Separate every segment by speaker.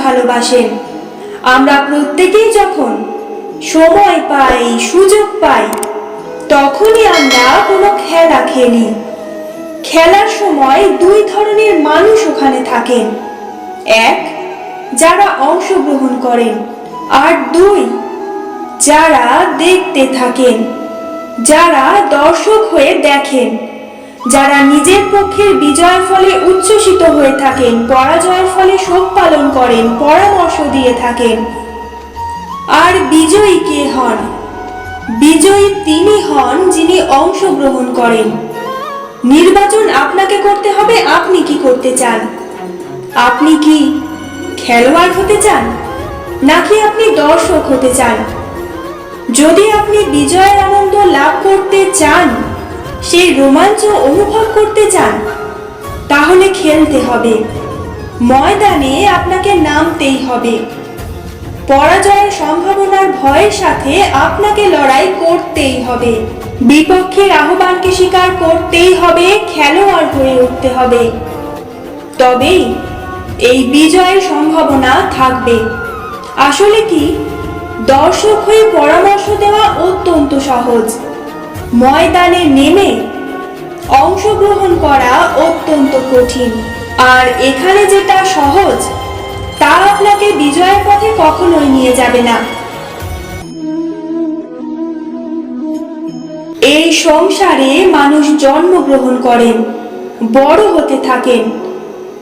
Speaker 1: ভালোবাসেন। আমরা প্রত্যেকেই যখন সময় পাই, সুযোগ পাই, তখনই আমরা কোনো খেলা খেলি। খেলার সময় দুই ধরনের মানুষ ওখানে থাকেন। এক, যারা অংশগ্রহণ করেন, আর দুই, যারা দেখতে থাকেন, যারা দর্শক হয়ে দেখেন, যারা নিজের পক্ষের বিজয়ের ফলে উচ্ছ্বসিত হয়ে থাকেন, পরাজয়ের ফলে শোক পালন করেন, পরামর্শ দিয়ে থাকেন। আর বিজয়ী কে হন? বিজয়ী তিনি হন যিনি অংশগ্রহণ করেন। নির্বাচন আপনাকে করতে হবে, আপনি কি করতে চান? আপনি কি খেলোয়াড় হতে চান, নাকি আপনি দর্শক হতে চান? যদি আপনি বিজয়ের আনন্দ লাভ করতে চান, সেই রোমাঞ্চ অনুভব করতে চান, তাহলে খেলতে হবে, ময়দানে আপনাকে নামতেই হবে। পরাজয়ের সম্ভাবনার ভয়ের সাথে আপনাকে লড়াই করতেই হবে, বিপক্ষের আহ্বানকে স্বীকার করতেই হবে, খেলোয়াড় হয়ে উঠতে হবে। তবেই এই বিজয়ের সম্ভাবনা থাকবে। আসলে কি, দর্শক হয়ে পরামর্শ দেওয়া অত্যন্ত সহজ, ময়দানে নেমে অংশগ্রহণ করা অত্যন্ত কঠিন। আর এখানে যেটা সহজ, তা আপনাকে বিজয়ের পথে কখনোই নিয়ে যাবে না। এই সংসারে মানুষ জন্মগ্রহণ করেন, বড় হতে থাকেন,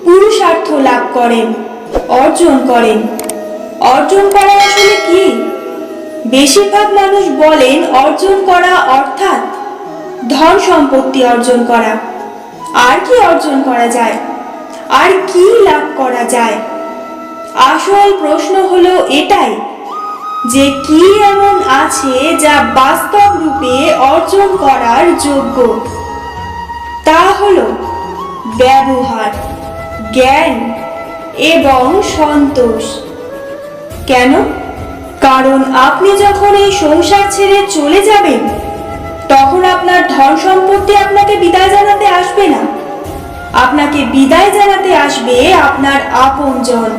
Speaker 1: পুরুষার্থ লাভ করেন, অর্জন করেন। অর্জন করা আসলে কি? বেশিরভাগ মানুষ বলেন অর্জন করা অর্থাৎ ধন সম্পত্তি অর্জন করা। আর কি অর্জন করা যায়? আর কি লাভ করা যায়? আসল প্রশ্ন হলো এটাই যে কি এমন আছে যা বাস্তব রূপে অর্জন করার যোগ্য। তা হলো ব্যবহার, জ্ঞান এবং সন্তোষ। কেন? কারণ আপনি যখন এই সংসার ছেড়ে চলে যাবেন, তখন আপনার ধন সম্পত্তি আপনাকে বিদায় জানাতে আসবে না। আপনাকে বিদায় জানাতে আসবে আপনার আপনজন,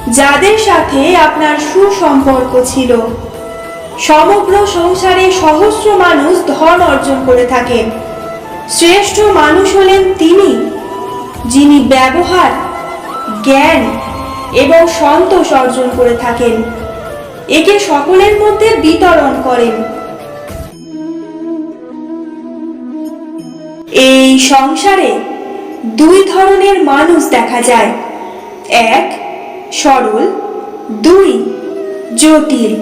Speaker 1: যাদের সাথে আপনার সুসম্পর্ক ছিল। সমগ্র সংসারে সহস্র মানুষ ধন অর্জন করে থাকেন। শ্রেষ্ঠ মানুষ হলেন তিনি, যিনি ব্যবহার, জ্ঞান এবং সন্তোষ অর্জন করে থাকেন, একে সকলের মধ্যে বিতরণ করেন। এই সংসারে দুই ধরনের মানুষ দেখা যায়, এক সরল, দুই জটিল।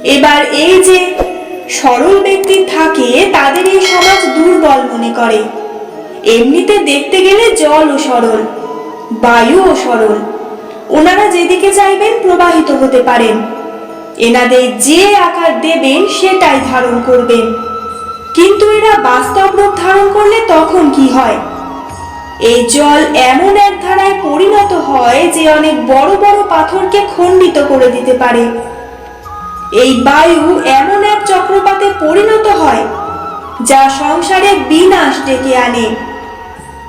Speaker 1: এবার এই যে সরল ব্যক্তি থাকে, তাদের এই সমাজ দুর্বল মনে করে। এমনিতে দেখতে গেলে জলও সরল, বায়ুও সরল, ওনারা যেদিকে চাইবেন প্রবাহিত হতে পারেন। এনাদের যে আকার দেবেন সেটাই ধারণ করবেন। কিন্তু এরা বাস্তব রূপ ধারণ করলে তখন কি হয়? এই জল এমন এক ধারায় পরিণত হয় যে অনেক বড় বড় পাথরকে খণ্ডিত করে দিতে পারে। এই বায়ু এমন এক চক্রপাতে পরিণত হয় যা সংসারে বিনাশ ডেকে আনে।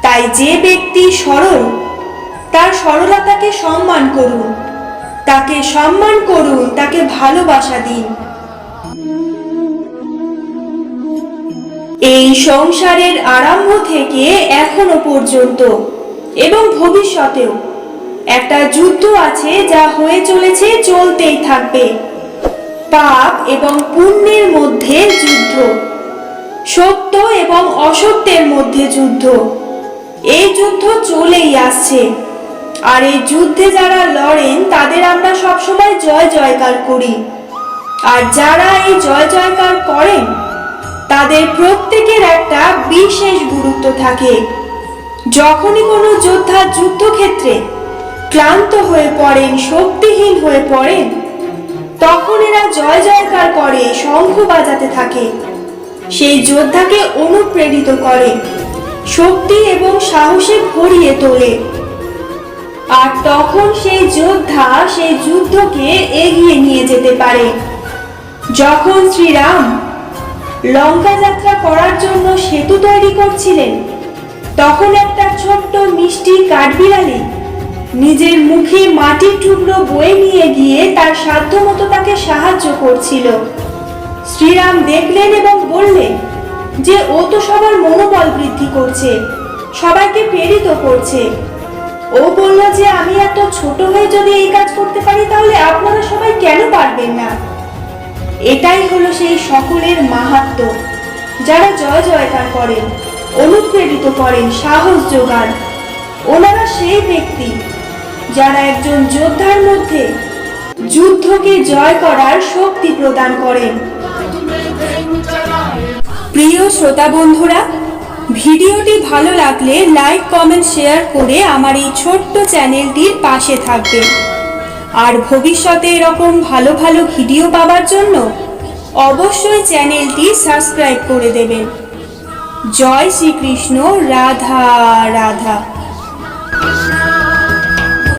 Speaker 1: তাই যে ব্যক্তি সরল, তার সরলতাকে সম্মান করুন, তাকে সম্মান করুন, তাকে ভালোবাসা দিন। এই সংসারের আরম্ভ থেকে এখনো পর্যন্ত এবং ভবিষ্যতেও একটা যুদ্ধ আছে, যা হয়ে চলেছে, চলতেই থাকবে। পাপ এবং পুণ্যের মধ্যে যুদ্ধ, সত্য এবং অসত্যের মধ্যে যুদ্ধ। এই যুদ্ধ চলেই আসছে। আর এই যুদ্ধে যারা লড়েন, তাদের আমরা সবসময় জয় জয়কার করি। আর যারা এই জয় জয়কার করেন, তাদের প্রত্যেকের একটা বিশেষ গুরুত্ব থাকে। যখনই কোনো যোদ্ধা যুদ্ধক্ষেত্রে ক্লান্ত হয়ে পড়েন, শক্তিহীন হয়ে পড়েন, তখন এরা জয় জয়কার করে, শঙ্খ বাজাতে থাকে, সেই যোদ্ধাকে অনুপ্রেরিত করে, শক্তি এবং সাহসে ভরিয়ে তোলে। আর তখন সেই যোদ্ধা সেই যুদ্ধকে এগিয়ে নিয়ে যেতে পারে। যখন শ্রীরাম লঙ্কা যাত্রা করার জন্য সেতু তৈরি করছিলেন, তখন একটা ছোট্ট মিষ্টি কাঠবিড়ালি নিজের মুখে মাটির টুকরো বয়ে নিয়ে গিয়ে তার সাধ্যমতো তাকে সাহায্য করছিল। শ্রীরাম দেখলেন এবং বললেন যে ও তো সবার মনোবল বৃদ্ধি করছে, সবাইকে প্রেরিত করছে। ও বলল যে আমি এত ছোট হয়ে যদি এই কাজ করতে পারি তাহলে আপনারা সবাই কেন পারবেন না। এটাই হলো সেই সকলের মাহাত্ম্য, যারা জয় জয়কার করেন, অনুপ্রেরিত করেন, সাহস যোগান। ওনারা সেই ব্যক্তি যারা একজন যোদ্ধার মধ্যে যুদ্ধকে জয় করার শক্তি প্রদান করেন। প্রিয় শ্রোতা বন্ধুরা, ভিডিওটি ভালো লাগলে লাইক, কমেন্ট, শেয়ার করে আমার এই ছোট্ট চ্যানেলটির পাশে থাকবেন। আর ভবিষ্যতে এরকম ভালো ভালো ভিডিও পাওয়ার জন্য অবশ্যই চ্যানেলটি সাবস্ক্রাইব করে দেবেন। জয় শ্রীকৃষ্ণ। রাধা রাধা।